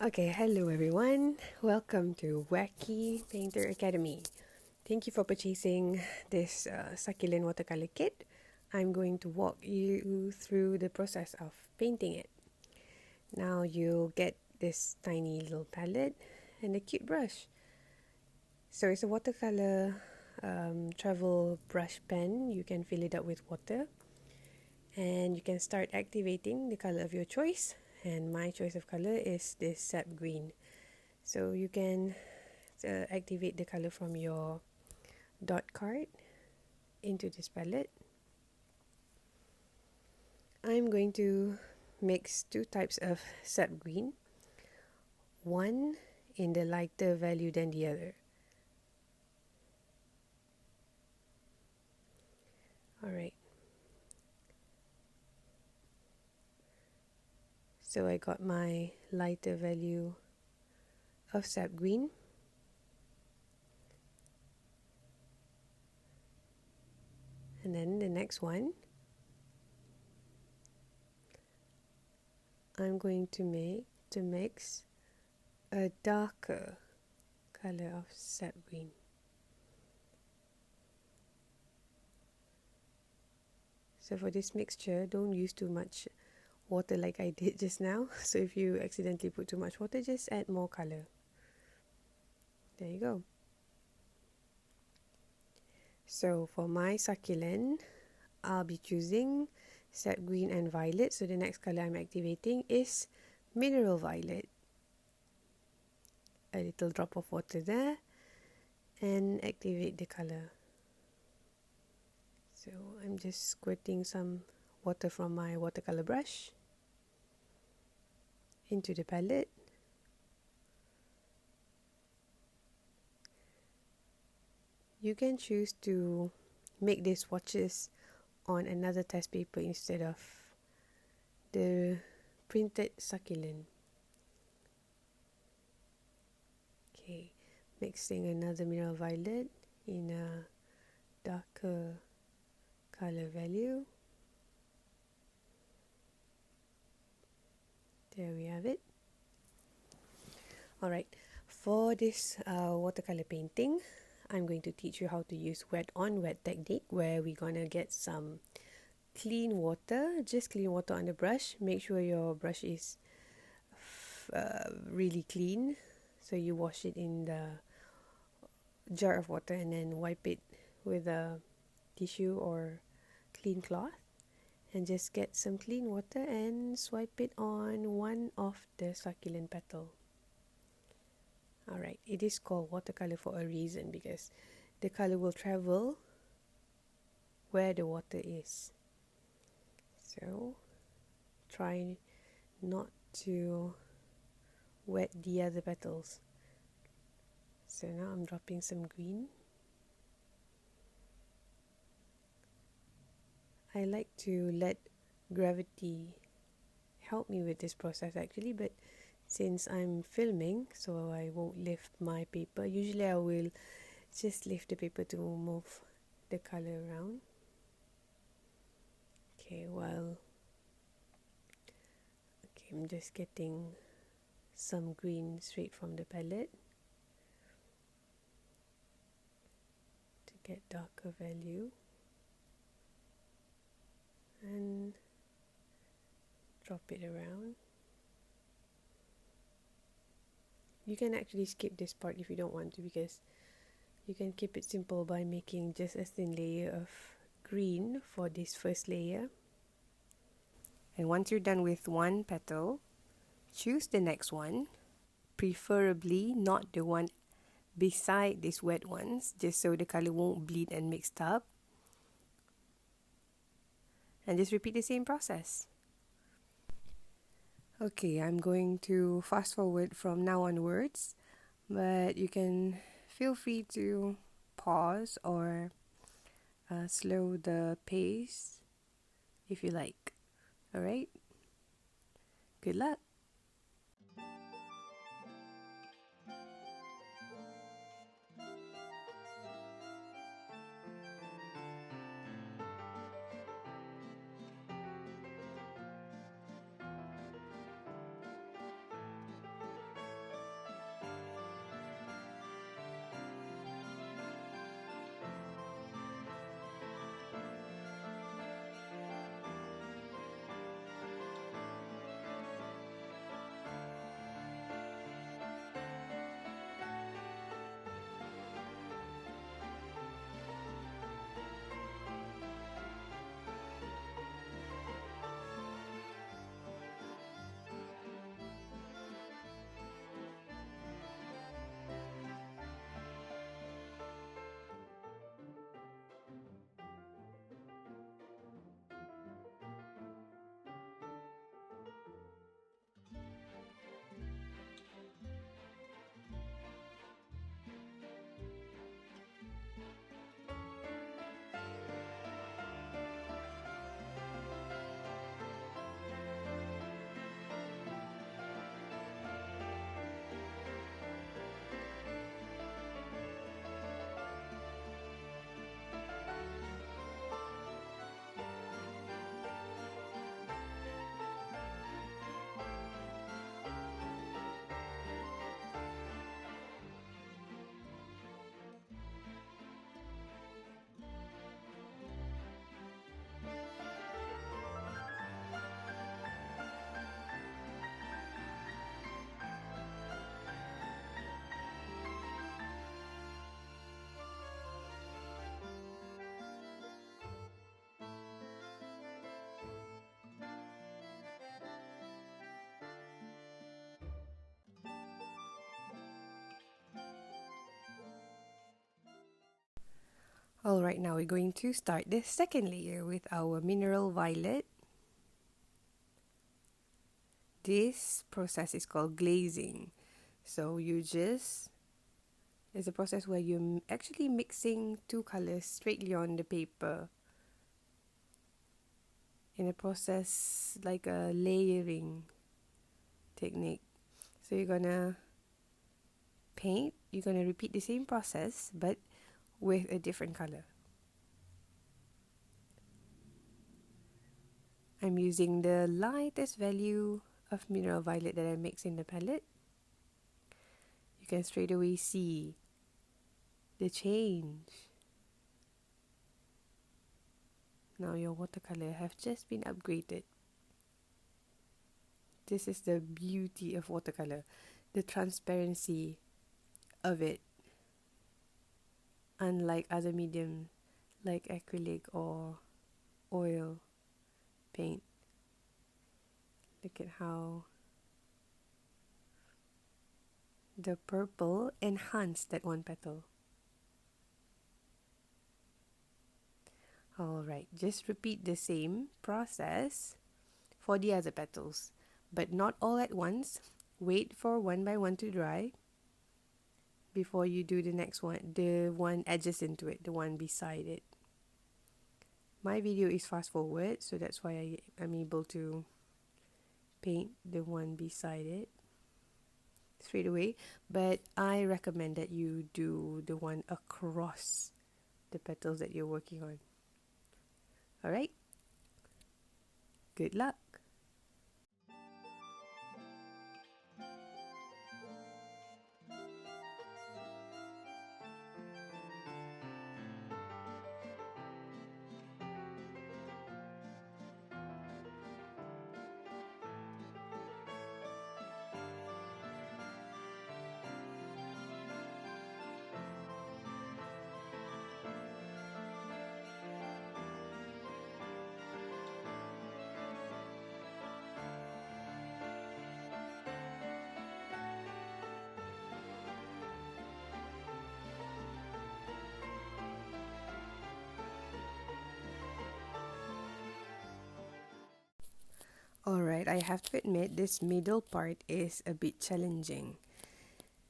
Okay, hello everyone. Welcome to Wacky Painter Academy. Thank you for purchasing this succulent watercolor kit. I'm going to walk you through the process of painting it. Now you'll get this tiny little palette and a cute brush. So it's a watercolor travel brush pen. You can fill it up with water and you can start activating the color of your choice. And my choice of color is this sap green. So you can activate the color from your dot card into this palette. I'm going to mix two types of sap green, one in the lighter value than the other. Alright, so I got my lighter value of sap green. And then the next one, I'm going to mix a darker color of sap green. So for this mixture, don't use too much water like I did just now. So if you accidentally put too much water, just add more color. There you go. So for my succulent, I'll be choosing sap green and violet. So the next color I'm activating is mineral violet. A little drop of water there and activate the color. So I'm just squirting some water from my watercolor brush into the palette. You can choose to make these swatches on another test paper instead of the printed succulent. Okay, mixing another mineral violet in a darker color value. There we have it. Alright, for this watercolor painting, I'm going to teach you how to use wet on wet technique, where we're gonna get some clean water, just clean water on the brush. Make sure your brush is really clean. So you wash it in the jar of water and then wipe it with a tissue or clean cloth. And just get some clean water and swipe it on one of the succulent petal. Alright, it is called watercolor for a reason, because the color will travel where the water is. So try not to wet the other petals. So now I'm dropping some green. I like to let gravity help me with this process actually, but since I'm filming, so I won't lift my paper. Usually I will just lift the paper to move the color around. Okay, I'm just getting some green straight from the palette to get darker value. And drop it around. You can actually skip this part if you don't want to, because you can keep it simple by making just a thin layer of green for this first layer. And once you're done with one petal, choose the next one, preferably not the one beside these wet ones, just so the color won't bleed and mixed up. And just repeat the same process. Okay, I'm going to fast forward from now onwards, but you can feel free to pause or slow the pace if you like. Alright, good luck! Alright, now we're going to start the second layer with our mineral violet. This process is called glazing. So it's a process where you're actually mixing two colors straightly on the paper. In a process like a layering technique. So you're gonna repeat the same process but with a different color. I'm using the lightest value of mineral violet that I mix in the palette. You can straight away see the change. Now your watercolor have just been upgraded. This is the beauty of watercolor, the transparency of it. Unlike other mediums like acrylic or oil paint. Look at how the purple enhanced that one petal. Alright, just repeat the same process for the other petals, but not all at once. Wait for one by one to dry before you do the next one, the one adjacent to it, the one beside it. My video is fast forward, so that's why I'm able to paint the one beside it straight away, but I recommend that you do the one across the petals that you're working on. Alright, good luck. Alright, I have to admit this middle part is a bit challenging.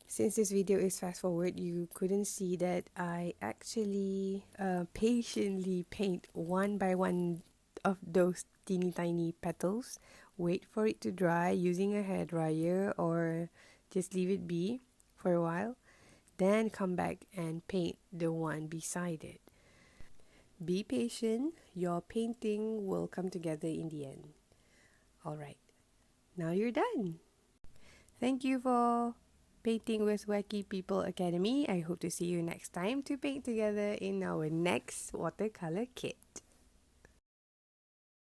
Since this video is fast forward, you couldn't see that I actually patiently paint one by one of those teeny tiny petals. Wait for it to dry using a hairdryer or just leave it be for a while. Then come back and paint the one beside it. Be patient, your painting will come together in the end. Alright, now you're done. Thank you for painting with Wacky People Academy. I hope to see you next time to paint together in our next watercolor kit.